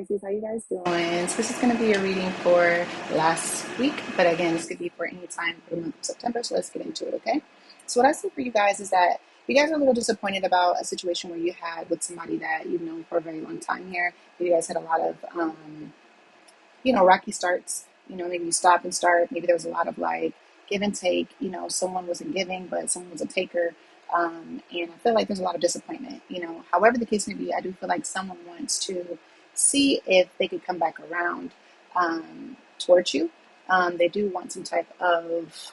Pisces, how you guys doing? So this is going to be a reading for last week, but again, this could be for any time for the month of September, so let's get into it, okay? So what I see for you guys is that you guys are a little disappointed about a situation where you had with somebody that you've known for a very long time here. You guys had a lot of, rocky starts. Maybe you stop and start. Maybe there was a lot of like give and take. Someone wasn't giving, but someone was a taker. And I feel like there's a lot of disappointment. However the case may be, I do feel like someone wants to see if they could come back around towards you. They do want some type of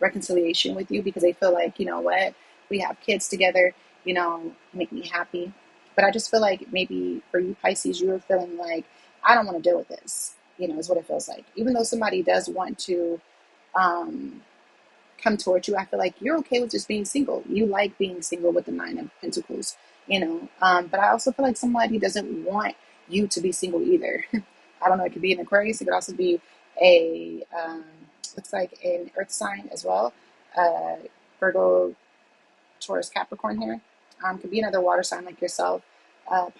reconciliation with you because they feel like, you know what, we have kids together, make me happy. But I just feel like maybe for you, Pisces, you are feeling like, I don't want to deal with this, is what it feels like. Even though somebody does want to um, come towards you, I feel like you're okay with just being single. You like being single with the Nine of Pentacles, But I also feel like somebody doesn't want you to be single either. I don't know. It could be an Aquarius. It could also be a looks like an Earth sign as well. Uh, Virgo, Taurus, Capricorn here. Could be another water sign like yourself,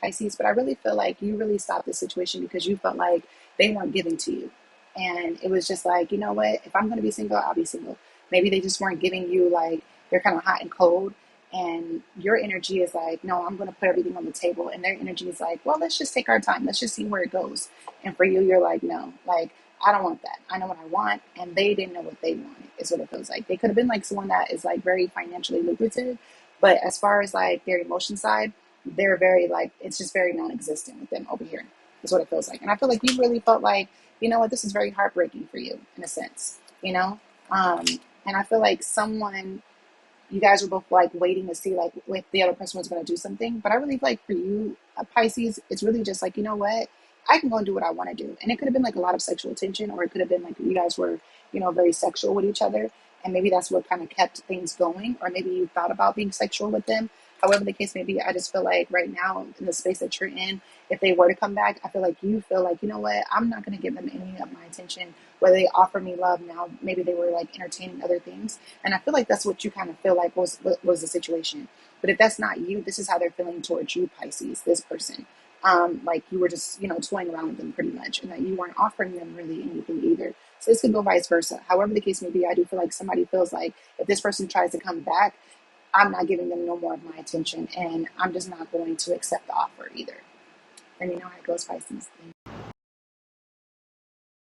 Pisces. But I really feel like you really stopped this situation because you felt like they weren't giving to you. And it was just like, you know what? If I'm going to be single, I'll be single. Maybe they just weren't giving you like, they're kind of hot and cold. And your energy is like, no, I'm going to put everything on the table. And their energy is like, well, let's just take our time. Let's just see where it goes. And for you, you're like, no, like, I don't want that. I know what I want. And they didn't know what they wanted, is what it feels like. They could have been like someone that is like very financially lucrative. But as far as like their emotion side, they're very like, it's just very non existent with them over here, is what it feels like. And I feel like you really felt like, you know what, this is very heartbreaking for you in a sense, Um, and I feel like you guys were both like waiting to see like if the other person was going to do something. But I really feel like for you, Pisces, it's really just like, you know what? I can go and do what I want to do. And it could have been like a lot of sexual tension, or it could have been like you guys were, very sexual with each other. And maybe that's what kind of kept things going. Or maybe you thought about being sexual with them. However the case may be, I just feel like right now in the space that you're in, if they were to come back, I feel like you feel like, you know what, I'm not going to give them any of my attention, whether they offer me love now. Maybe they were like entertaining other things. And I feel like that's what you kind of feel like was the situation. But if that's not you, this is how they're feeling towards you, Pisces, this person. Like you were just, toying around with them pretty much, and that you weren't offering them really anything either. So this could go vice versa. However the case may be, I do feel like somebody feels like if this person tries to come back, I'm not giving them no more of my attention, and I'm just not going to accept the offer either. And you know how it goes, Pisces.